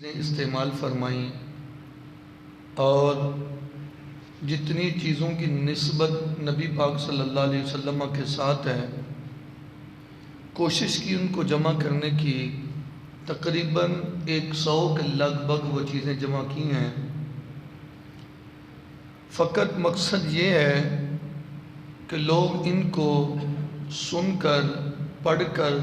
استعمال فرمائیں اور جتنی چیزوں کی نسبت نبی پاک صلی اللہ علیہ وسلم کے ساتھ ہے کوشش کی ان کو جمع کرنے کی۔ تقریباً 100 کے لگ بھگ وہ چیزیں جمع کی ہیں۔ فقط مقصد یہ ہے کہ لوگ ان کو سن کر پڑھ کر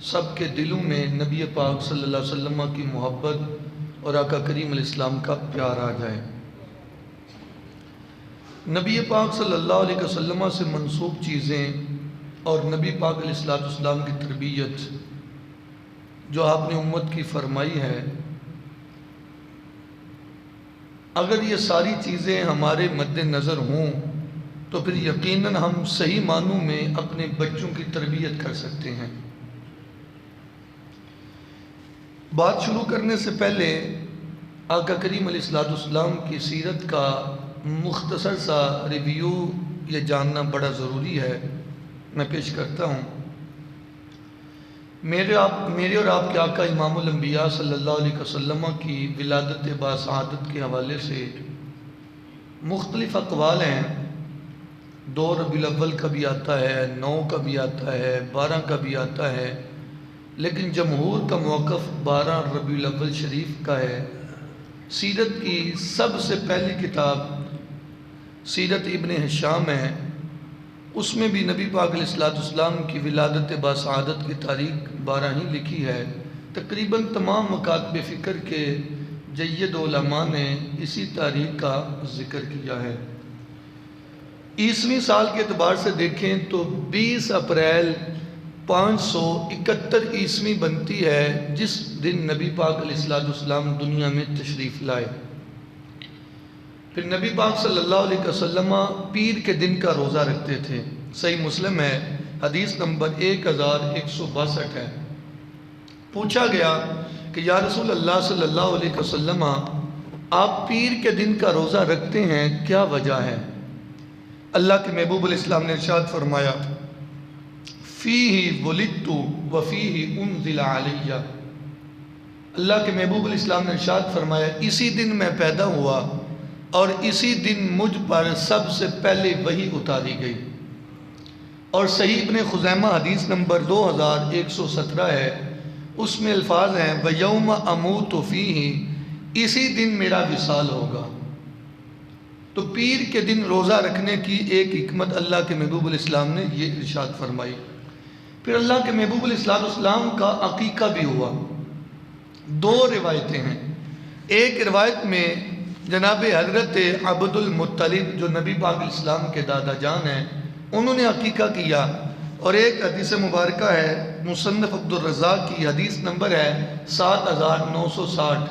سب کے دلوں میں نبی پاک صلی اللہ علیہ وسلم کی محبت اور آقا کریم علیہ السلام کا پیار آ جائے۔ نبی پاک صلی اللہ علیہ وسلم سے منسوب چیزیں اور نبی پاک علیہ السلام کی تربیت جو آپ نے امت کی فرمائی ہے، اگر یہ ساری چیزیں ہمارے مد نظر ہوں تو پھر یقیناً ہم صحیح معنوں میں اپنے بچوں کی تربیت کر سکتے ہیں۔ بات شروع کرنے سے پہلے آقا کریم علیہ السلام کی سیرت کا مختصر سا ریویو یہ جاننا بڑا ضروری ہے، میں پیش کرتا ہوں۔ میرے اور آپ کے آقا امام الانبیاء صلی اللہ علیہ وسلم کی ولادت باسعادت کے حوالے سے مختلف اقوال ہیں۔ 2 ربیع الاول کا بھی آتا ہے، 9 کا بھی آتا ہے، 12 کا بھی آتا ہے، لیکن جمہور کا موقف 12 ربیع الاول شریف کا ہے۔ سیرت کی سب سے پہلی کتاب سیرت ابن ہشام ہے، اس میں بھی نبی پاک علیہ السلام کی ولادت باسعادت کی تاریخ 12 ہی لکھی ہے۔ تقریباً تمام مکاتب فکر کے جید علماء نے اسی تاریخ کا ذکر کیا ہے۔ عیسوی سال کے اعتبار سے دیکھیں تو 20 اپریل 571 عیسوی بنتی ہے، جس دن نبی پاک علیہ السلام دنیا میں تشریف لائے۔ پھر نبی پاک صلی اللہ علیہ وسلم پیر کے دن کا روزہ رکھتے تھے۔ صحیح مسلم ہے، حدیث نمبر 1162 ہے۔ پوچھا گیا کہ یا رسول اللہ صلی اللہ علیہ وسلم آپ پیر کے دن کا روزہ رکھتے ہیں، کیا وجہ ہے؟ اللہ کے محبوب علیہ السلام نے ارشاد فرمایا فیہ ولدت وفیہ انزل علی۔ اللہ کے محبوب علیہ السلام نے ارشاد فرمایا اسی دن میں پیدا ہوا اور اسی دن مجھ پر سب سے پہلے وحی اتاری گئی۔ اور صحیح ابن خزیمہ حدیث نمبر 2117 ہے، اس میں الفاظ ہیں وَيَوْمَ أَمُوتُ فِيهِ، اسی دن میرا وصال ہوگا۔ تو پیر کے دن روزہ رکھنے کی ایک حکمت اللہ کے محبوب علیہ السلام نے یہ ارشاد فرمائی۔ پھر اللہ کے محبوب علیہ السلام کا عقیقہ بھی ہوا۔ 2 روایتیں ہیں۔ ایک روایت میں جناب حضرت عبد المطلب جو نبی پاک علیہ السلام کے دادا جان ہیں، انہوں نے عقیقہ کیا، اور ایک حدیث مبارکہ ہے مصنف عبد الرزاق کی، حدیث نمبر ہے 7960۔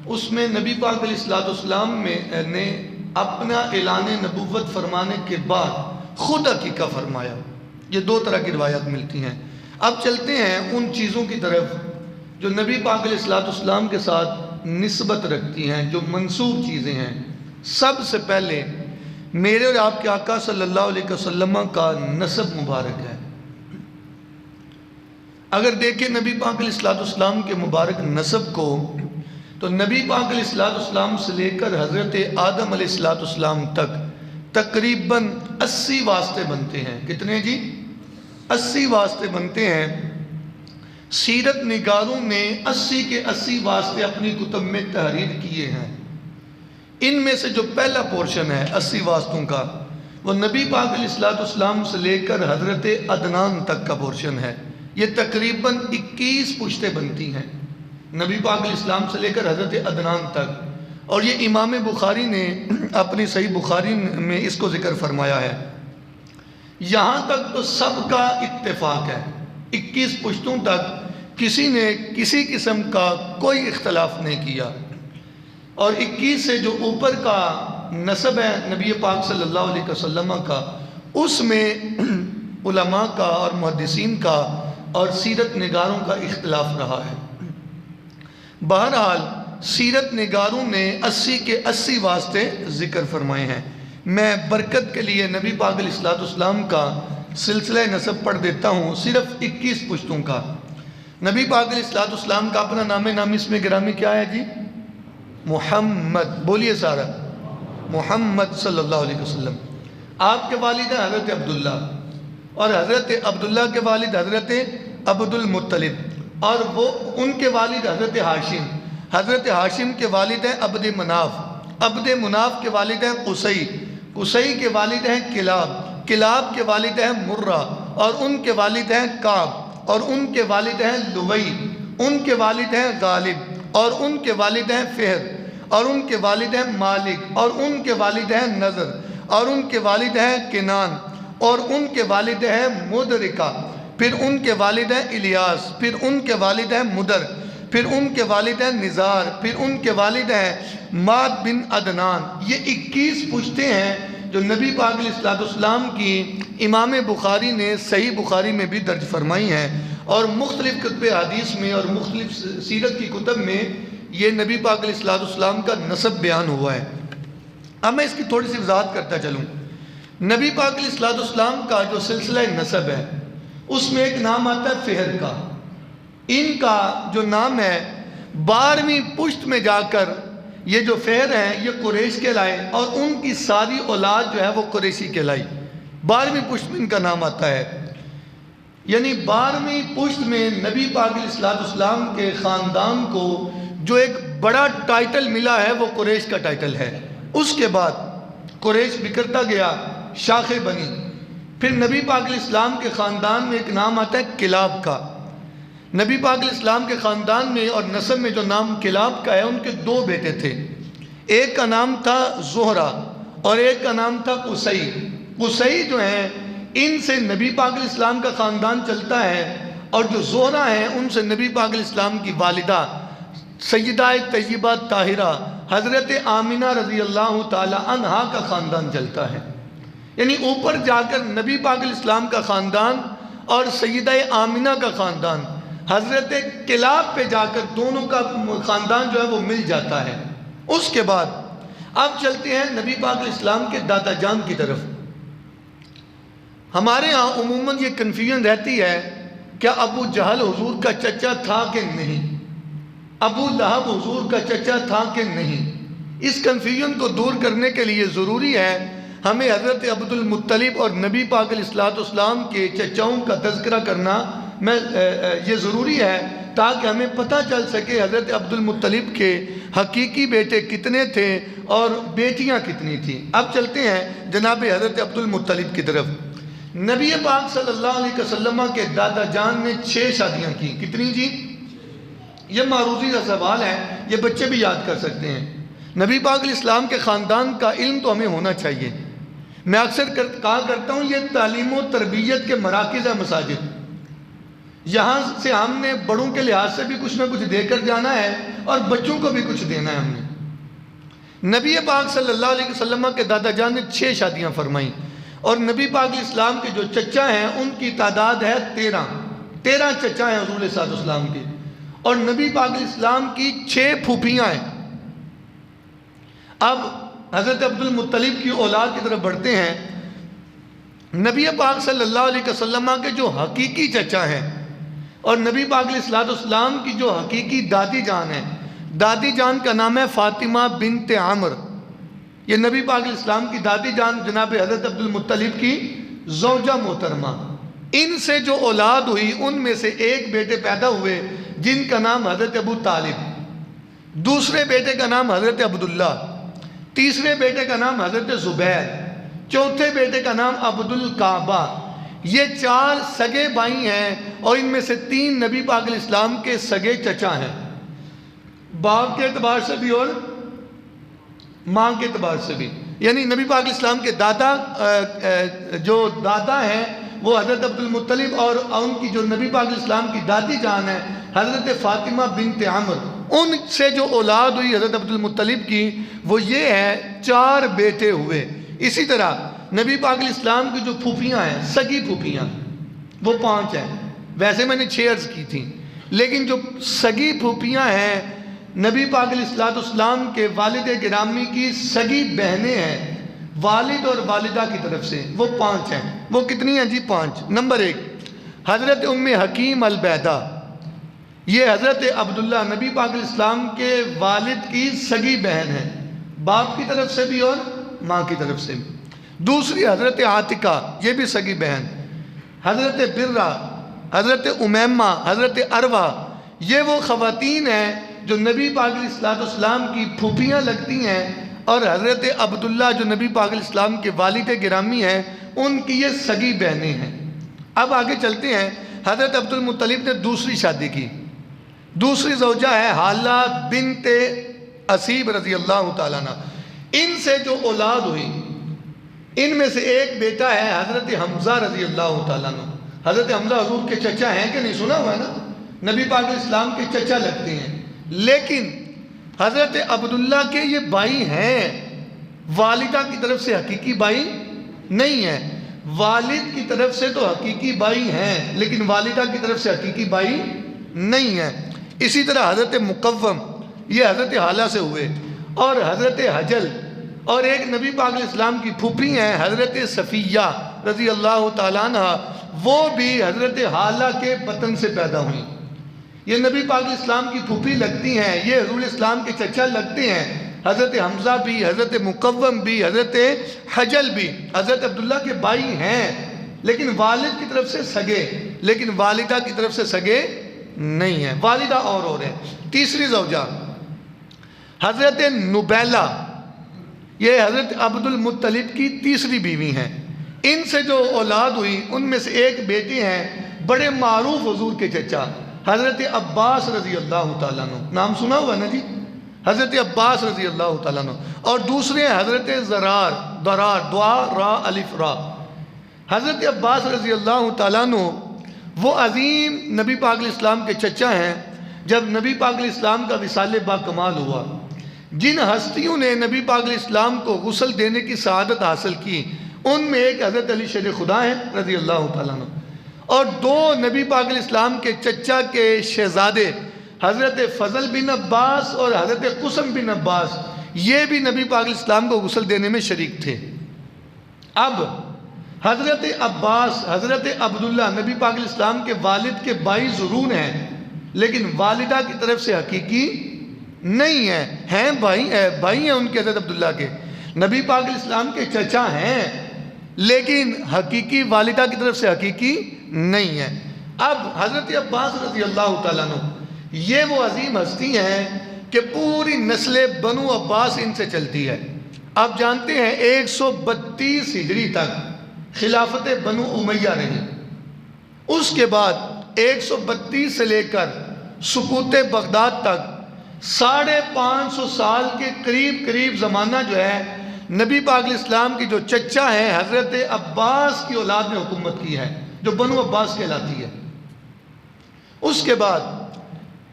اس میں نبی پاک علیہ السلام نے اپنا اعلان نبوت فرمانے کے بعد خود عقیقہ فرمایا۔ یہ 2 طرح کی روایات ملتی ہیں۔ اب چلتے ہیں ان چیزوں کی طرف جو نبی پاک علیہ السلام کے ساتھ نسبت رکھتی ہیں، جو منسوب چیزیں ہیں۔ سب سے پہلے میرے اور آپ کے آقا صلی اللہ علیہ وسلم کا نسب مبارک ہے۔ اگر دیکھیں نبی پاک علیہ السلام کے مبارک نسب کو تو نبی پاک علیہ السلام سے لے کر حضرت آدم علیہ السلام تک تقریباً 80 واسطے بنتے ہیں۔ کتنے جی؟ 80 واسطے بنتے ہیں۔ سیرت نگاروں نے 80 کے 80 واسطے اپنی کتب میں تحریر کیے ہیں۔ ان میں سے جو پہلا پورشن ہے 80 واسطوں کا، وہ نبی پاک علیہ السلام سے لے کر حضرت عدنان تک کا پورشن ہے۔ یہ تقریباً 21 پشتیں بنتی ہیں، نبی پاک علیہ السلام سے لے کر حضرت عدنان تک۔ اور یہ امام بخاری نے اپنی صحیح بخاری میں اس کو ذکر فرمایا ہے۔ یہاں تک تو سب کا اتفاق ہے، 21 پشتوں تک کسی نے کسی قسم کا کوئی اختلاف نہیں کیا۔ اور 21 سے جو اوپر کا نسب ہے نبی پاک صلی اللہ علیہ وسلم کا، اس میں علماء کا اور محدثین کا اور سیرت نگاروں کا اختلاف رہا ہے۔ بہرحال سیرت نگاروں نے 80 کے 80 واسطے ذکر فرمائے ہیں۔ میں برکت کے لیے نبی پاک علیہ السلام کا سلسلہ نسب پڑھ دیتا ہوں، صرف 21 پشتوں کا۔ نبی پاک علیہ السلام کا اپنا نام نامی اسم گرامی کیا ہے جی؟ محمد. بولیے سارا. محمد صلی اللہ علیہ وسلم. آپ کے والد ہیں حضرت عبداللہ، اور حضرت عبداللہ کے والد حضرت عبد المطلب، اور وہ ان کے والد حضرت ہاشم. حضرت ہاشم کے والد ہیں عبد مناف، عبد مناف کے والد ہیں قصی، قصی کے والد ہیں کلاب، کلاب کے والد ہیں مرہ، اور ان کے والد ہیں کعب، اور ان کے والد ہیں لوی، ان کے والد ہیں غالب، اور ان کے والد ہیں فہر، اور ان کے والد ہیں مالک، اور ان کے والد ہیں نظر، اور ان کے والد ہیں کنان، اور ان کے والد ہیں مدرکہ، پھر ان کے والد ہیں الیاس، پھر ان کے والد ہیں مدر، پھر ان کے والد ہیں نزار، پھر ان کے والد ہیں ماد بن عدنان. یہ 21 پشتیں ہیں جو نبی پاک علیہ السلام کی امام بخاری نے صحیح بخاری میں بھی درج فرمائی ہیں، اور مختلف کتب حدیث میں اور مختلف سیرت کی کتب میں یہ نبی پاک علیہ السلام کا نسب بیان ہوا ہے. اب میں اس کی تھوڑی سی وضاحت کرتا چلوں. نبی پاک علیہ السلام کا جو سلسلہ نسب ہے اس میں ایک نام آتا ہے فہر کا. ان کا جو نام ہے 12ویں پشت میں جا کر یہ جو فہر ہیں یہ قریش کہلائے، اور ان کی ساری اولاد جو ہے وہ قریشی کہلائی. 12ویں پشت میں ان کا نام آتا ہے. یعنی 12ویں پشت میں نبی پاک علیہ السلام کے خاندان کو جو ایک بڑا ٹائٹل ملا ہے وہ قریش کا ٹائٹل ہے. اس کے بعد قریش بکھرتا گیا، شاخیں بنی. پھر نبی پاک علیہ السلام کے خاندان میں ایک نام آتا ہے کلاب کا. نبی پاک علیہ السلام کے خاندان میں اور نسب میں جو نام کلاب کا ہے ان کے 2 بیٹے تھے. ایک کا نام تھا زہرہ اور ایک کا نام تھا قصی. قصی جو ہیں ان سے نبی پاک علیہ السلام کا خاندان چلتا ہے، اور جو زہرہ ہیں ان سے نبی پاک علیہ السلام کی والدہ سیدہ طیبہ طاہرہ حضرت آمنہ رضی اللہ تعالی عنہا کا خاندان چلتا ہے. یعنی اوپر جا کر نبی پاک علیہ السلام کا خاندان اور سیدہ آمنہ کا خاندان حضرت کلاب پہ جا کر دونوں کا خاندان جو ہے وہ مل جاتا ہے. اس کے بعد اب چلتے ہیں نبی پاک علیہ السلام کے دادا جان کی طرف. ہمارے ہاں عموماً یہ کنفیوژن رہتی ہے کیا ابو جہل حضور کا چچا تھا کہ نہیں، ابو لہب حضور کا چچا تھا کہ نہیں. اس کنفیوژن کو دور کرنے کے لیے ضروری ہے ہمیں حضرت عبد المطلب اور نبی پاک علیہ السلام کے چچاؤں کا تذکرہ کرنا یہ ضروری ہے تاکہ ہمیں پتہ چل سکے حضرت عبد المطلب کے حقیقی بیٹے کتنے تھے اور بیٹیاں کتنی تھیں. اب چلتے ہیں جناب حضرت عبد المطلب کی طرف. نبی پاک صلی اللہ علیہ وسلم کے دادا جان نے 6 شادیاں کی. کتنی جی؟ یہ معروضی کا سوال ہے، یہ بچے بھی یاد کر سکتے ہیں. نبی پاک علیہ السلام کے خاندان کا علم تو ہمیں ہونا چاہیے. میں اکثر کہا کرتا ہوں یہ تعلیم و تربیت کے مراکز ہیں مساجد. یہاں سے ہم نے بڑوں کے لحاظ سے بھی کچھ نہ کچھ دے کر جانا ہے اور بچوں کو بھی کچھ دینا ہے. ہم نے نبی پاک صلی اللہ علیہ وسلم کے دادا جان نے 6 شادیاں فرمائیں، اور نبی پاک علیہ السلام کے جو چچا ہیں ان کی تعداد ہے 13 چچا ہیں حضور صلی اللہ علیہ وسلم کے، اور نبی پاک علیہ السلام کی 6 پھوپھیاں ہیں. اب حضرت عبد المطلب کی اولاد کی طرف بڑھتے ہیں. نبی پاک صلی اللہ علیہ وسلم کے جو حقیقی چچا ہیں اور نبی پاک علیہ السلام کی جو حقیقی دادی جان ہے، دادی جان کا نام ہے فاطمہ بنت عمر. یہ نبی پاک علیہ السلام کی دادی جان جناب حضرت عبد المطلب کی زوجہ محترمہ. ان سے جو اولاد ہوئی ان میں سے ایک بیٹے پیدا ہوئے جن کا نام حضرت ابو طالب، دوسرے بیٹے کا نام حضرت عبداللہ، تیسرے بیٹے کا نام حضرت زبیر، چوتھے بیٹے کا نام عبد الکعبہ. یہ 4 سگے بھائی ہیں اور ان میں سے 3 نبی پاک علیہ السلام کے سگے چچا ہیں، باپ کے اعتبار سے بھی اور ماں کے اعتبار سے بھی. یعنی نبی پاک علیہ السلام کے دادا جو دادا ہیں وہ حضرت عبد المطلب، اور ان کی جو نبی پاک علیہ السلام کی دادی جان ہے حضرت فاطمہ بنت عمر، ان سے جو اولاد ہوئی حضرت عبد المطلب کی وہ یہ ہے 4 بیٹے ہوئے. اسی طرح نبی پاک علیہ السلام کی جو پھوپھیاں ہیں سگی پھوپھیاں وہ 5 ہیں. ویسے میں نے 6 عرض کی تھیں، لیکن جو سگی پھوپھیاں ہیں نبی پاک علیہ السلام کے والد گرامی کی سگی بہنیں ہیں والد اور والدہ کی طرف سے، وہ 5 ہیں. وہ کتنی ہیں جی؟ 5. نمبر 1 حضرت ام حکیم البیدہ، یہ حضرت عبداللہ نبی پاک علیہ السلام کے والد کی سگی بہن ہے، باپ کی طرف سے بھی اور ماں کی طرف سے بھی۔ دوسری حضرت عاتقہ، یہ بھی سگی بہن۔ حضرت برہ، حضرت امیمہ، حضرت عروہ، یہ وہ خواتین ہیں جو نبی پاک علیہ السلام کی پھوپھیاں لگتی ہیں، اور حضرت عبداللہ جو نبی پاک علیہ السلام کے والد گرامی ہیں ان کی یہ سگی بہنیں ہیں۔ اب آگے چلتے ہیں۔ حضرت عبد المطلب نے دوسری شادی کی، دوسری زوجہ ہے حالہ بنت اسیب رضی اللہ تعالیٰ عنہ۔ ان سے جو اولاد ہوئی ان میں سے ایک بیٹا ہے حضرت حمزہ رضی اللہ تعالیٰ عنہ۔ حضرت حمزہ حضور کے چچا ہیں کہ نہیں، سنا ہوا ہے نا، نبی پاک علیہ السلام کے چچا لگتے ہیں، لیکن حضرت عبداللہ کے یہ بھائی ہیں، والدہ کی طرف سے حقیقی بھائی نہیں ہیں۔ والد کی طرف سے تو حقیقی بھائی ہیں لیکن والدہ کی طرف سے حقیقی بھائی نہیں ہیں۔ اسی طرح حضرت مقوم، یہ حضرت حالہ سے ہوئے، اور حضرت حجل، اور ایک نبی پاک علیہ السلام کی پھوپھی ہیں حضرت صفیہ رضی اللہ تعالیٰ عنہ، وہ بھی حضرت حالہ کے بطن سے پیدا ہوئی۔ یہ نبی پاک علیہ السلام کی پھوپھی لگتی ہیں، یہ حضور اسلام کے چچا لگتے ہیں۔ حضرت حمزہ بھی، حضرت مقوم بھی، حضرت حجل بھی حضرت عبداللہ کے بھائی ہیں لیکن والد کی طرف سے سگے، لیکن والدہ کی طرف سے سگے نہیں ہیں، والدہ اور ہیں۔ تیسری زوجہ حضرت نبیلہ، یہ حضرت عبد المطلب کی تیسری بیوی ہیں۔ ان سے جو اولاد ہوئی ان میں سے ایک بیٹے ہیں بڑے معروف حضور کے چچا حضرت عباس رضی اللہ تعالیٰ عنہ، نام سنا ہوا نا جی، حضرت عباس رضی اللہ تعالیٰ عنہ، اور دوسرے ہیں حضرت ضرار، دعا را الف را۔ حضرت عباس رضی اللہ تعالیٰ عنہ وہ عظیم نبی پاک علیہ السلام کے چچا ہیں۔ جب نبی پاک علیہ السلام کا وصال با کمال ہوا، جن ہستیوں نے نبی پاک علیہ السلام کو غسل دینے کی سعادت حاصل کی ان میں ایک حضرت علی شیر خدا ہیں رضی اللہ تعالیٰ عنہ، اور دو نبی پاک علیہ السلام کے چچا کے شہزادے حضرت فضل بن عباس اور حضرت قسم بن عباس، یہ بھی نبی پاک علیہ السلام کو غسل دینے میں شریک تھے۔ اب حضرت عباس، حضرت عبداللہ نبی پاک علیہ السلام کے والد کے بھائی ضرور ہیں لیکن والدہ کی طرف سے حقیقی نہیں ہیں بھائی ہیں ان کے حضرت عبداللہ کے، نبی پاک علیہ السلام کے چچا ہیں لیکن حقیقی والدہ کی طرف سے حقیقی نہیں ہے۔ اب حضرت عباس رضی اللہ تعالیٰ عنہ یہ وہ عظیم ہستی ہیں کہ پوری نسل بنو عباس ان سے چلتی ہے۔ آپ جانتے ہیں 132 ہجری تک خلافت بنو امیہ رہی، اس کے بعد 132 سے لے کر سقوط بغداد تک 550 سال کے قریب زمانہ جو ہے نبی پاک علیہ السلام کی جو چچا ہیں حضرت عباس کی اولاد نے حکومت کی ہے جو بنو عباس کہلاتی ہے۔ اس کے بعد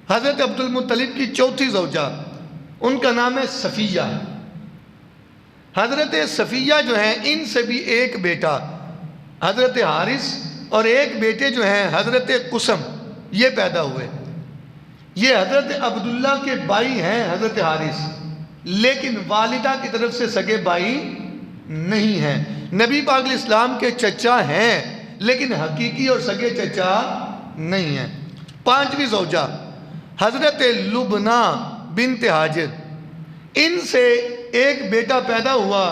حضرت عبد المطلب کی چوتھی زوجہ، ان کا نام ہے صفیہ۔ حضرت صفیہ جو ہیں ان سے بھی ایک بیٹا حضرت حارث اور ایک بیٹے جو ہیں حضرت قسم، یہ پیدا ہوئے۔ یہ حضرت عبداللہ کے بھائی ہیں حضرت حارث، لیکن والدہ کی طرف سے سگے بھائی نہیں ہیں، نبی پاک علیہ السلام کے چچا ہیں لیکن حقیقی اور سگے چچا نہیں ہیں۔ پانچویں زوجہ حضرت لبنہ بنت حاجر، ان سے ایک بیٹا پیدا ہوا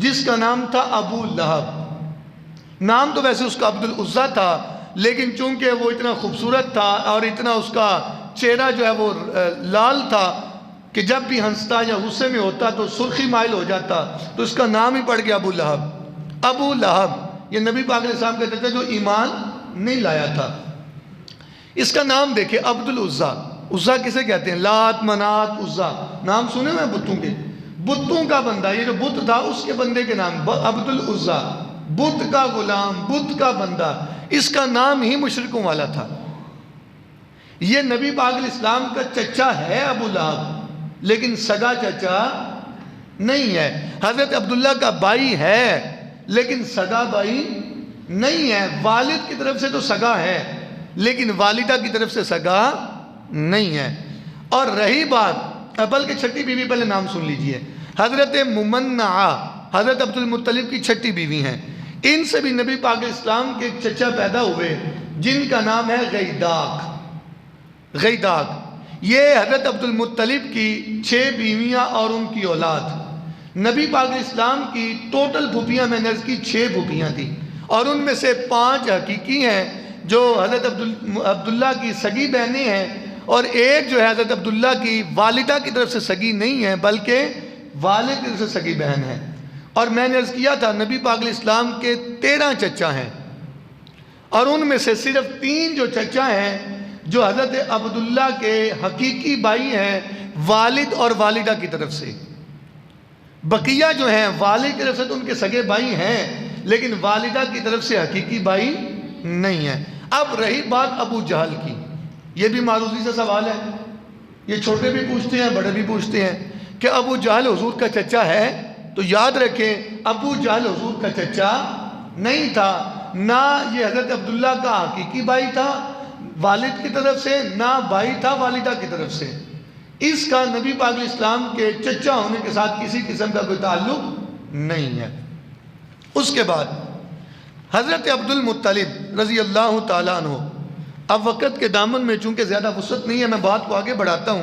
جس کا نام تھا ابو لہب۔ نام تو ویسے اس کا عبد العزیٰ تھا لیکن چونکہ وہ اتنا خوبصورت تھا اور اتنا اس کا چہرہ جو ہے وہ لال تھا کہ جب بھی ہنستا یا غصے میں ہوتا تو سرخی مائل ہو جاتا، تو اس کا نام ہی پڑ گیا ابو لہب۔ ابو لہب یہ نبی پاک علیہ السلام کہتے تھے جو ایمان نہیں لایا تھا۔ اس کا نام دیکھیں عبد العزیٰ، عزیٰ کسے کہتے ہیں؟ لات، منات، عزیٰ، نام سنے ہوئے بتوں کے، بتوں کا بندہ، یہ جو بت تھا اس کے بندے کے نام عبد العزیٰ، بت کا غلام، بت کا بندہ، اس کا نام ہی مشرکوں والا تھا۔ یہ نبی پاک علیہ السلام کا چچا ہے ابو لہب لیکن سگا چچا نہیں ہے۔ حضرت عبداللہ کا بھائی ہے لیکن سگا بھائی نہیں ہے، والد کی طرف سے تو سگا ہے لیکن والدہ کی طرف سے سگا نہیں ہے۔ اور رہی بات بلکہ چھٹی بیوی، پہلے نام سن لیجئے، حضرت ممنعہ، حضرت عبد المطلب کی چھٹی بیوی ہیں، ان سے بھی نبی پاک علیہ السلام کے ایک چچا پیدا ہوئے جن کا نام ہے غیداق۔ غیداق، یہ حضرت عبد المطلب کی 6 بیویاں اور ان کی اولاد. نبی پاک علیہ السلام کی ٹوٹل پھوپھیاں میں نے عرض کی 6 پھوپھیاں تھیں، اور ان میں سے 5 حقیقی ہیں جو حضرت عبداللہ کی سگی بہنیں ہیں، اور ایک جو ہے حضرت عبداللہ کی والدہ کی طرف سے سگی نہیں ہے بلکہ والد کی طرف سے سگی بہن ہے. اور میں نے عرض کیا تھا نبی پاک علیہ السلام کے 13 چچا ہیں، اور ان میں سے صرف 3 جو چچا ہیں جو حضرت عبداللہ کے حقیقی بھائی ہیں والد اور والدہ کی طرف سے. بقیہ جو ہیں والد کی طرف سے تو ان کے سگے بھائی ہیں لیکن والدہ کی طرف سے حقیقی بھائی نہیں ہیں. اب رہی بات ابو جہل کی، یہ بھی معروضی سے سوال ہے، یہ چھوٹے بھی پوچھتے ہیں بڑے بھی پوچھتے ہیں کہ ابو جہل حضور کا چچا ہے؟ تو یاد رکھیں ابو جہل حضور کا چچا نہیں تھا، نہ یہ حضرت عبداللہ کا حقیقی بھائی تھا والد کی طرف سے، نہ بھائی تھا والدہ کی طرف سے. اس کا نبی پاک علیہ السلام کے چچا ہونے کے ساتھ کسی قسم کا کوئی تعلق نہیں ہے. اس کے بعد حضرت عبد المطلب رضی اللہ تعالیٰ عنہ، اب وقت کے دامن میں چونکہ زیادہ وسعت نہیں ہے میں بات کو آگے بڑھاتا ہوں.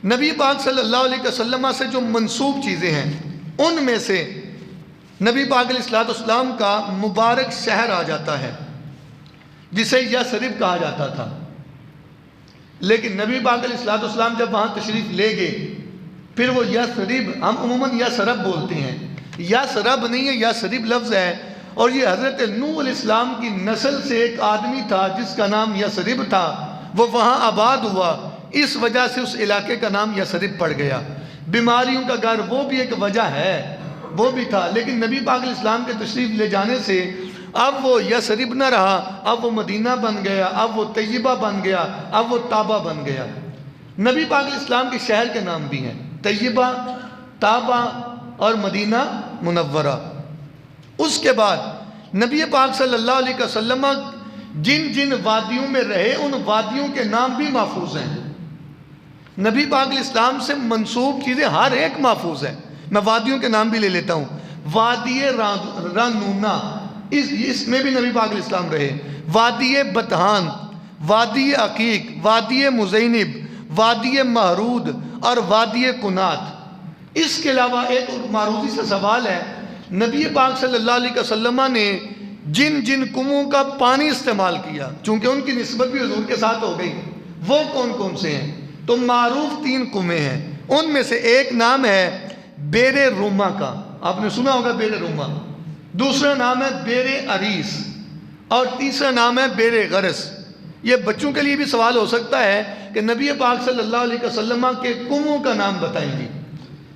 نبی پاک صلی اللہ علیہ وسلم سے جو منسوب چیزیں ہیں ان میں سے نبی پاک علیہ السلام کا مبارک شہر آ جاتا ہے جسے یثرب کہا جاتا تھا. لیکن نبی پاک علیہ السلام جب وہاں تشریف لے گئے پھر وہ یثرب، ہم عموماً یثرب بولتے ہیں، یثرب نہیں ہے، یثرب لفظ ہے. اور یہ حضرت نوح علیہ السلام کی نسل سے ایک آدمی تھا جس کا نام یثرب تھا، وہ وہاں آباد ہوا، اس وجہ سے اس علاقے کا نام یثرب پڑ گیا. بیماریوں کا گھر وہ بھی ایک وجہ ہے، وہ بھی تھا. لیکن نبی پاک علیہ السلام کے تشریف لے جانے سے اب وہ یثرب نہ رہا، اب وہ مدینہ بن گیا، اب وہ طیبہ بن گیا، اب وہ طابہ بن گیا. نبی پاک علیہ السلام کے شہر کے نام بھی ہیں طیبہ، طابہ اور مدینہ منورہ. اس کے بعد نبی پاک صلی اللہ علیہ وسلم جن جن وادیوں میں رہے ان وادیوں کے نام بھی محفوظ ہیں. نبی پاک علیہ السلام سے منسوب چیزیں ہر ایک محفوظ ہیں. میں وادیوں کے نام بھی لے لیتا ہوں. وادی رانونا، اس میں بھی نبی پاک علیہ السلام رہے. وادی بطحان، وادی عقیق، وادی مزینب، وادی محرود اور وادی کنات. اس کے علاوہ ایک معروضی سے سوال ہے، نبی پاک صلی اللہ علیہ وسلم نے جن جن کنووں کا پانی استعمال کیا چونکہ ان کی نسبت بھی حضور کے ساتھ ہو گئی، وہ کون کون سے ہیں؟ تو معروف 3 کنویں ہیں. ان میں سے ایک نام ہے بیر روما کا، آپ نے سنا ہوگا بیر روما. دوسرا نام ہے بیر عریس اور تیسرا نام ہے بیر غرس. یہ بچوں کے لیے بھی سوال ہو سکتا ہے کہ نبی پاک صلی اللہ علیہ وسلم کے کنووں کا نام بتائیں گی.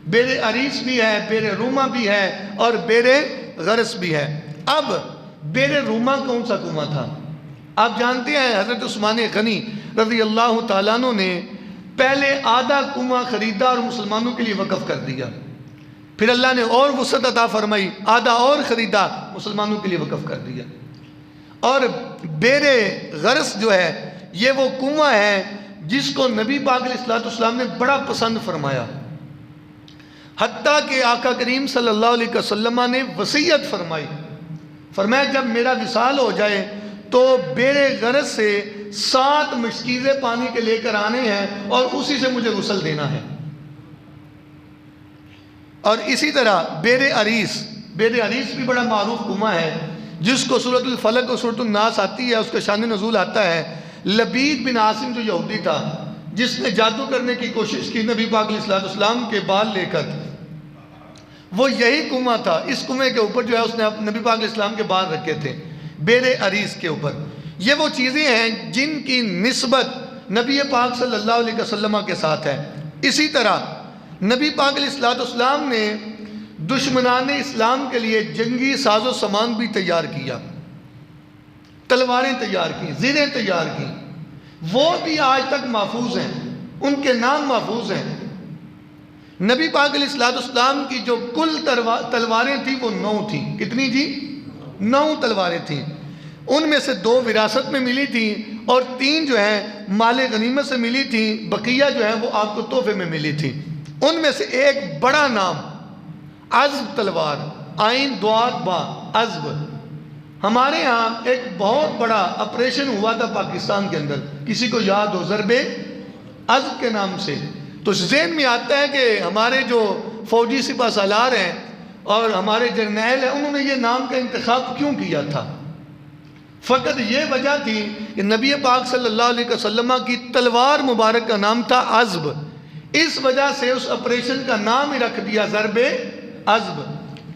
بیر عریس بھی ہے، بیر روما بھی ہے اور بیر غرس بھی ہے. اب بیر روما کون سا کنواں تھا؟ آپ جانتے ہیں حضرت عثمان غنی رضی اللہ تعالیٰ عنہ نے پہلے آدھا کنواں خریدا اور مسلمانوں کے لیے وقف کر دیا. پھر اللہ نے اور وسعت عطا فرمائی، آدھا اور خریدا، مسلمانوں کے لیے وقف کر دیا. اور بیر غرس جو ہے یہ وہ کنواں ہے جس کو نبی پاک علیہ السلام نے بڑا پسند فرمایا، حتیٰ کہ آقا کریم صلی اللہ علیہ وسلم نے وصیت فرمائی، فرمایا جب میرا وصال ہو جائے تو بیر غرس سے 7 مشکیزیں پانی کے لے کر آنے ہیں اور اسی سے مجھے غسل دینا ہے. اور اسی طرح بیر عریس بھی بڑا معروف کنواں ہے جس کو سورۃ الفلق اور سورۃ الناس آتی ہے، اس کا شان نزول آتا ہے. لبید بن عاصم جو یہودی تھا جس نے جادو کرنے کی کوشش کی نبی پاک علیہ السلام کے بال لے کر، وہ یہی کنواں تھا. اس کنویں کے اوپر جو ہے اس نے نبی پاک علیہ السلام کے بال رکھے تھے بیر عریس کے اوپر. یہ وہ چیزیں ہیں جن کی نسبت نبی پاک صلی اللہ علیہ وسلم کے ساتھ ہے. اسی طرح نبی پاک علیہ السلام نے دشمنان اسلام کے لیے جنگی ساز و سامان بھی تیار کیا، تلواریں تیار کی، زریں تیار کی، وہ بھی آج تک محفوظ ہیں، ان کے نام محفوظ ہیں. نبی پاک علیہ السلام کی جو کل تلواریں تھیں وہ 9 تھیں. کتنی جی؟ 9 تلواریں تھیں. ان میں سے 2 وراثت میں ملی تھیں اور 3 جو ہیں مال غنیمت سے ملی تھیں، بقیہ جو ہیں وہ آپ کو تحفے میں ملی تھیں. ان میں سے ایک بڑا نام عزب تلوار، آئین دوات با عزب، ہمارے ہاں ایک بہت بڑا آپریشن ہوا تھا پاکستان کے اندر، کسی کو یاد ہو، ضرب عضب کے نام سے، تو ذہن میں آتا ہے کہ ہمارے جو فوجی سپہ سالار ہیں اور ہمارے جرنیل ہیں، انہوں نے یہ نام کا انتخاب کیوں کیا تھا؟ فقط یہ وجہ تھی کہ نبی پاک صلی اللہ علیہ وسلم کی تلوار مبارک کا نام تھا عضب، اس وجہ سے اس آپریشن کا نام ہی رکھ دیا ضرب عضب۔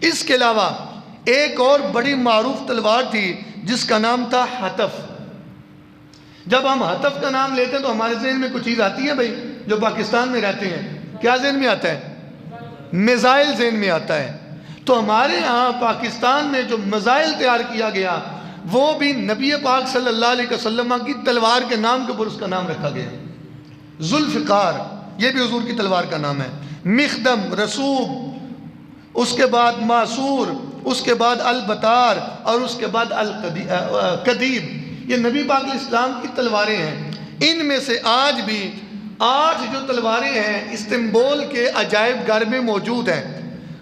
اس کے علاوہ ایک اور بڑی معروف تلوار تھی جس کا نام تھا حتف۔ جب ہم حتف کا نام لیتے ہیں تو ہمارے ذہن میں کچھ چیز آتی ہے بھائی، جو پاکستان میں رہتے ہیں، کیا ذہن میں آتا ہے؟ میزائل ذہن میں آتا ہے۔ تو ہمارے ہاں پاکستان میں جو میزائل تیار کیا گیا وہ بھی نبی پاک صلی اللہ علیہ وسلم کی تلوار کے نام کے اوپر اس کا نام رکھا گیا۔ ذوالفقار، یہ بھی حضور کی تلوار کا نام ہے۔ مخدم، رسوب، اس کے بعد معصور، اس کے بعد البتار، اور اس کے بعد القدیب، یہ نبی پاک علیہ السلام کی تلواریں ہیں۔ ان میں سے آج بھی 8 جو تلواریں ہیں استنبول کے عجائب گھر میں موجود ہیں،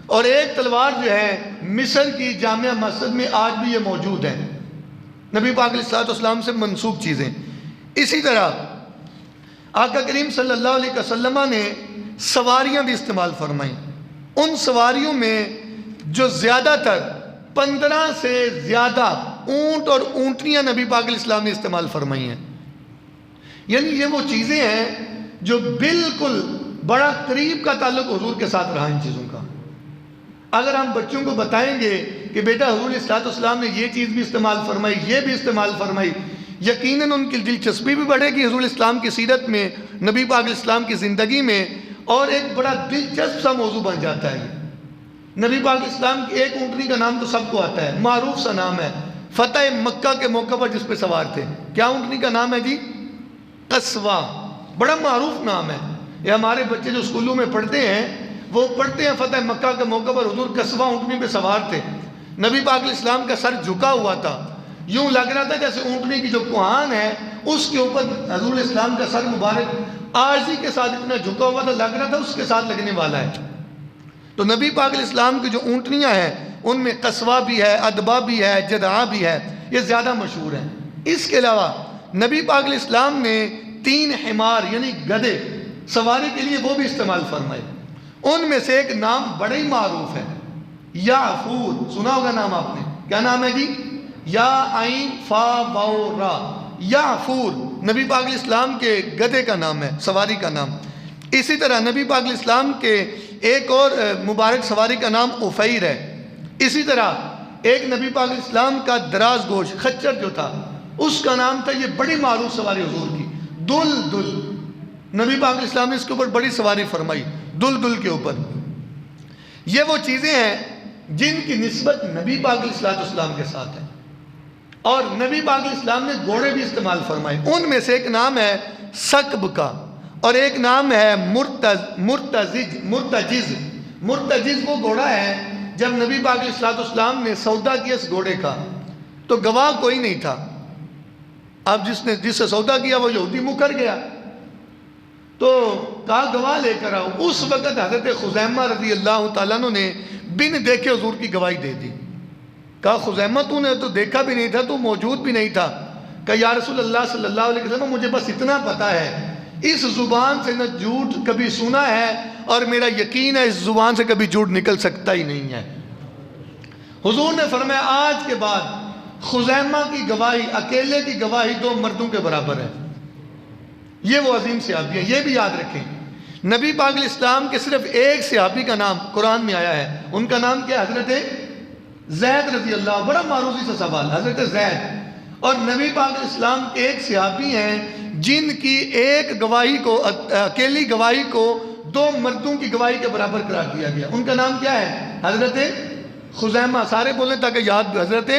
اور ایک تلوار جو ہے مصر کی جامع مسجد میں آج بھی یہ موجود ہے، نبی پاک علیہ السلام سے منسوب چیزیں۔ اسی طرح آقا کریم صلی اللہ علیہ وسلم نے سواریاں بھی استعمال فرمائیں۔ ان سواریوں میں جو زیادہ تر 15 سے زیادہ اونٹ اور اونٹنیاں نبی پاک علیہ السلام نے استعمال فرمائی ہیں۔ یعنی یہ وہ چیزیں ہیں جو بالکل بڑا قریب کا تعلق حضور کے ساتھ رہا ان چیزوں کا۔ اگر ہم بچوں کو بتائیں گے کہ بیٹا حضور علیہ السلام نے یہ چیز بھی استعمال فرمائی، یہ بھی استعمال فرمائی، یقیناً ان کی دلچسپی بھی بڑھے گی حضور علیہ السلام کی سیرت میں، نبی پاک علیہ السلام کی زندگی میں، اور ایک بڑا دلچسپ سا موضوع بن جاتا ہے۔ نبی پاک علیہ السلام کی ایک اونٹنی کا نام تو سب کو آتا ہے، معروف سا نام ہے، فتح مکہ کے موقع پر جس پہ سوار تھے، کیا اونٹنی کا نام ہے جی؟ قصوہ، بڑا معروف نام ہے۔ یہ ہمارے بچے جو اسکولوں میں پڑھتے ہیں وہ پڑھتے ہیں فتح مکہ کے موقع پر حضور قصوہ اونٹنی پہ سوار تھے، نبی پاک علیہ السلام کا سر جھکا ہوا تھا، یوں لگ رہا تھا جیسے اونٹنی کی جو کوہان ہے اس کے اوپر حضور علیہ السلام کا سر مبارک عاجزی کے ساتھ اتنا جھکا ہوا تھا، لگ رہا تھا اس کے ساتھ لگنے والا ہے۔ تو نبی پاک علیہ السلام کی جو اونٹنیاں ہیں ان میں قصوہ بھی ہے، ادبہ بھی ہے، جدعہ بھی ہے، یہ زیادہ مشہور ہیں۔ اس کے علاوہ نبی پاک علیہ السلام نے 3 حمار یعنی گدھے سواری کے لیے وہ بھی استعمال فرمائے۔ ان میں سے ایک نام بڑا ہی معروف ہے، یعفور، سنا ہوگا نام آپ نے، کیا نام ہے جی؟ یا عین فا واو را، یعفور نبی پاک علیہ السلام کے گدھے کا نام ہے، سواری کا نام۔ اسی طرح نبی پاک علیہ السلام کے ایک اور مبارک سواری کا نام عفیر ہے۔ اسی طرح ایک نبی پاک علیہ السلام کا دراز گوش خچر جو تھا اس کا نام تھا، یہ بڑی معروف سواری حضور کی، دل دل، نبی پاک علیہ السلام نے اس کے اوپر بڑی سواری فرمائی، دل دل کے اوپر۔ یہ وہ چیزیں ہیں جن کی نسبت نبی پاک علیہ السلام کے ساتھ ہے، اور نبی پاک علیہ السلام نے گھوڑے بھی استعمال فرمائے۔ ان میں سے ایک نام ہے سکب کا، اور ایک نام ہے مرتجز۔ مرتجز وہ گھوڑا ہے جب نبی پاک علیہ السلام نے سودا کیا اس گھوڑے کا تو گواہ کوئی نہیں تھا، اب جس سے سودا کیا وہ یہودی مکر گیا، تو کہا گواہ لے کر آؤ۔ اس وقت حضرت خزیمہ رضی اللہ تعالیٰ عنہ نے بن دیکھے حضور کی گواہی دے دی۔ کہا خزیمہ تو نے تو دیکھا بھی نہیں تھا، تو موجود بھی نہیں تھا۔ کہا یا رسول اللہ صلی اللہ علیہ وسلم مجھے بس اتنا پتا ہے، اس زبان سے نہ جھوٹ کبھی سنا ہے، اور میرا یقین ہے اس زبان سے کبھی جھوٹ نکل سکتا ہی نہیں ہے۔ حضور نے فرمایا آج کے بعد خزیمہ کی گواہی، اکیلے کی گواہی 2 مردوں کے برابر ہے۔ یہ وہ عظیم صحابی ہیں، یہ بھی یاد رکھیں۔ نبی پاک علیہ السلام کے صرف ایک صحابی کا نام قرآن میں آیا ہے، ان کا نام کیا؟ حضرت زید رضی اللہ، بڑا معروضی سا سوال، حضرت زید۔ اور نبی پاک علیہ السلام کے ایک صحابی ہیں جن کی ایک گواہی کو، اکیلی گواہی کو 2 مردوں کی گواہی کے برابر قرار دیا گیا، ان کا نام کیا ہے؟ حضرت خزیمہ، سارے بولیں تاکہ یاد بھی، حضرت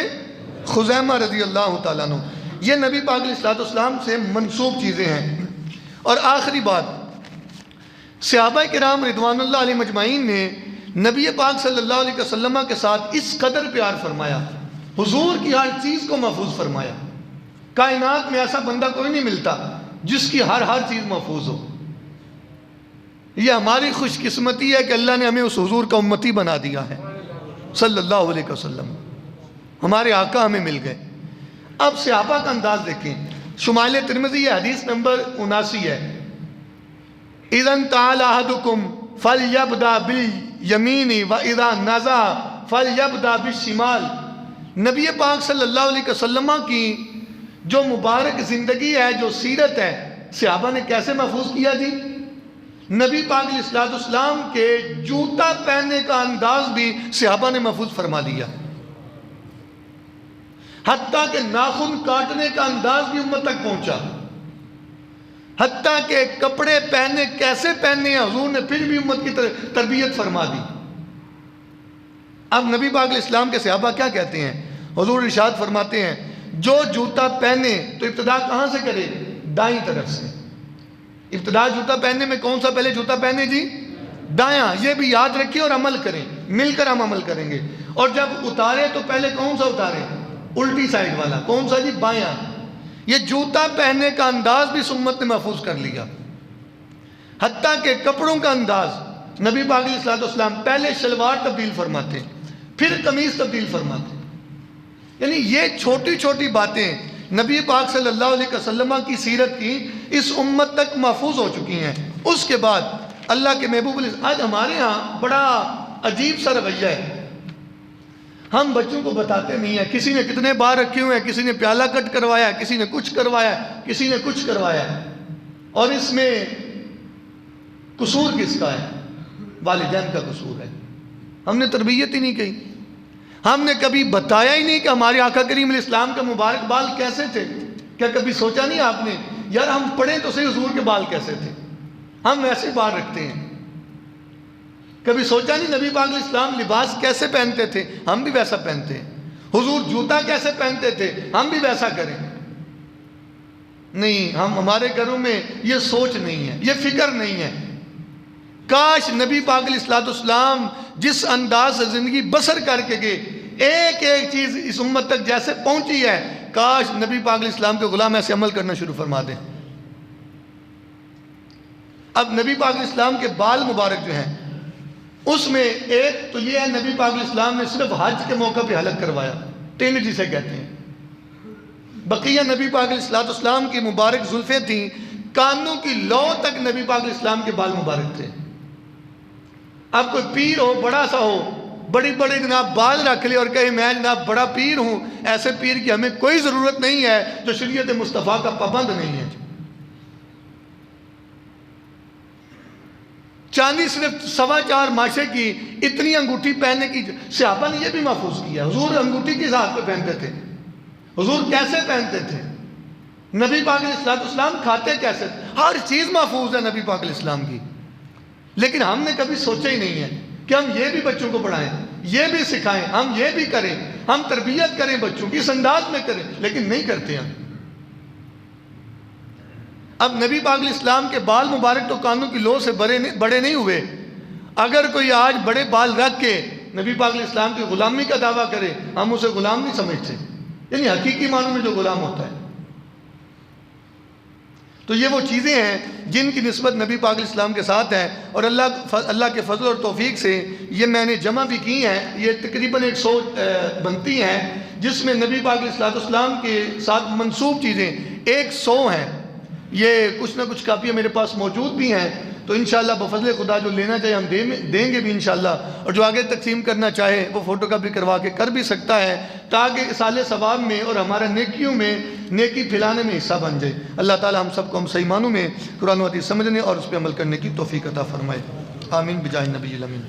خزیمہ رضی اللہ تعالیٰ عنہ۔ یہ نبی پاک علیہ السلام سے منسوب چیزیں ہیں۔ اور آخری بات، صحابہ کرام رضوان اللہ علیہ مجمعین نے نبی پاک صلی اللہ علیہ وسلم کے ساتھ اس قدر پیار فرمایا، حضور کی ہر چیز کو محفوظ فرمایا۔ کائنات میں ایسا بندہ کوئی نہیں ملتا جس کی ہر چیز محفوظ ہو۔ یہ ہماری خوش قسمتی ہے کہ اللہ نے ہمیں اس حضور کا امتی بنا دیا ہے صلی اللہ علیہ وسلم۔ ہمارے آقا ہمیں مل گئے۔ اب صحابہ کا انداز دیکھیں، شمائل ترمذی حدیث نمبر 79 ہے، اِذَنْ تَعَالَ أَحَدُكُمْ فَلْيَبْدَأْ بِالْيَمِينِ وَإِذَا نَزَعَ فَلْيَبْدَأْ بِالشِّمَالِ۔ نبی پاک صلی اللہ علیہ وسلم کی جو مبارک زندگی ہے، جو سیرت ہے، صحابہ نے کیسے محفوظ کیا جی؟ نبی پاک علیہ السلام کے جوتا پہننے کا انداز بھی صحابہ نے محفوظ فرما لیا، حتیٰ کہ ناخن کاٹنے کا انداز بھی امت تک پہنچا، حتیٰ کہ کپڑے پہننے کیسے پہننے ہیں حضور نے پھر بھی امت کی تربیت فرما دی۔ اب نبی پاک علیہ السلام کے صحابہ کیا کہتے ہیں؟ حضور ارشاد فرماتے ہیں جو جوتا پہنے تو ابتدا کہاں سے کرے؟ دائیں طرف سے۔ ابتدا جوتا پہننے میں کون سا پہلے جوتا پہنے جی؟ دایاں۔ یہ بھی یاد رکھیں اور عمل کریں، مل کر ہم عمل کریں گے۔ اور جب اتارے تو پہلے کون سا اتارے؟ الٹی سائیڈ والا۔ کون سا جی؟ بایاں۔ یہ جوتا پہننے کا انداز بھی سنت نے محفوظ کر لیا، حتیٰ کہ کپڑوں کا انداز نبی پاک علیہ السلام پہلے شلوار تبدیل فرماتے پھر قمیص تبدیل فرماتے۔ یعنی یہ چھوٹی چھوٹی باتیں نبی پاک صلی اللہ علیہ وسلم کی سیرت کی اس امت تک محفوظ ہو چکی ہیں۔ اس کے بعد اللہ کے محبوب آج ہمارے ہاں بڑا عجیب سا رویہ ہے، ہم بچوں کو بتاتے نہیں ہیں کسی نے کتنے بار رکھے ہوئے ہیں، کسی نے پیالہ کٹ کروایا، کسی نے کچھ کروایا، کسی نے کچھ کروایا، اور اس میں قصور کس کا ہے؟ والدین کا قصور ہے۔ ہم نے تربیت ہی نہیں کی، ہم نے کبھی بتایا ہی نہیں کہ ہمارے آقا کریم علیہ السلام کے مبارک بال کیسے تھے۔ کیا کبھی سوچا نہیں آپ نے یار ہم پڑھیں تو صحیح حضور کے بال کیسے تھے؟ ہم ایسے بال رکھتے ہیں۔ کبھی سوچا نہیں نبی پاک علیہ السلام لباس کیسے پہنتے تھے؟ ہم بھی ویسا پہنتے ہیں۔ حضور جوتا کیسے پہنتے تھے؟ ہم بھی ویسا کریں۔ نہیں، ہمارے گھروں میں یہ سوچ نہیں ہے، یہ فکر نہیں ہے۔ کاش نبی پاک علیہ السلام جس انداز سے زندگی بسر کر کے گئے، ایک ایک چیز اس امت تک جیسے پہنچی ہے، کاش نبی پاک علیہ السلام کے غلام ایسے عمل کرنا شروع فرما دیں۔ اب نبی پاک علیہ السلام کے بال مبارک جو ہیں، اس میں ایک تو یہ ہے نبی پاک علیہ السلام نے صرف حج کے موقع پہ حلق کروایا، ٹین جسے کہتے ہیں۔ بقیہ نبی پاک علیہ السلام کی مبارک زلفیں تھیں، کانوں کی لو تک نبی پاک علیہ السلام کے بال مبارک تھے۔ اب کوئی پیر ہو، بڑا سا ہو، بڑی بڑی جناب بال رکھ لے اور کہے میں جناب بڑا پیر ہوں، ایسے پیر کی ہمیں کوئی ضرورت نہیں ہے جو شریعت مصطفیٰ کا پابند نہیں ہے۔ چاندی صرف 4.25 ماشے کی اتنی انگوٹھی پہننے کی صحابہ نے یہ بھی محفوظ کیا۔ حضور انگوٹھی کس ہاتھ پہ پہنتے تھے؟ حضور کیسے پہنتے تھے؟ نبی پاک علیہ السلام کھاتے کیسے؟ ہر چیز محفوظ ہے نبی پاک علیہ السلام کی، لیکن ہم نے کبھی سوچا ہی نہیں ہے کہ ہم یہ بھی بچوں کو پڑھائیں، یہ بھی سکھائیں، ہم یہ بھی کریں، ہم تربیت کریں بچوں کی، اس انداز میں کریں، لیکن نہیں کرتے ہم۔ اب نبی پاک علیہ السلام کے بال مبارک تو کانوں کی لو سے بڑے نہیں ہوئے۔ اگر کوئی آج بڑے بال رکھ کے نبی پاک علیہ السلام کی غلامی کا دعویٰ کرے، ہم اسے غلام نہیں سمجھتے، یعنی حقیقی معنوں میں جو غلام ہوتا ہے۔ تو یہ وہ چیزیں ہیں جن کی نسبت نبی پاک علیہ السلام کے ساتھ ہے، اور اللہ کے فضل اور توفیق سے یہ میں نے جمع بھی کی ہیں، یہ تقریباً 100 بنتی ہیں، جس میں نبی پاک علیہ السلام کے ساتھ منسوب چیزیں 100 ہیں۔ یہ کچھ نہ کچھ کاپیاں میرے پاس موجود بھی ہیں، تو انشاءاللہ بفضل خدا جو لینا چاہے ہم دیں گے بھی انشاءاللہ، اور جو آگے تقسیم کرنا چاہے وہ فوٹو کاپی کروا کے کر بھی سکتا ہے، تاکہ اصال ثواب میں اور ہمارا نیکیوں میں نیکی پھیلانے میں حصہ بن جائے۔ اللہ تعالی ہم سب کو ہم صحیح معنوں میں قرآن و حدیث سمجھنے اور اس پہ عمل کرنے کی توفیق عطا فرمائے۔ آمین بجاہ نبی الامین۔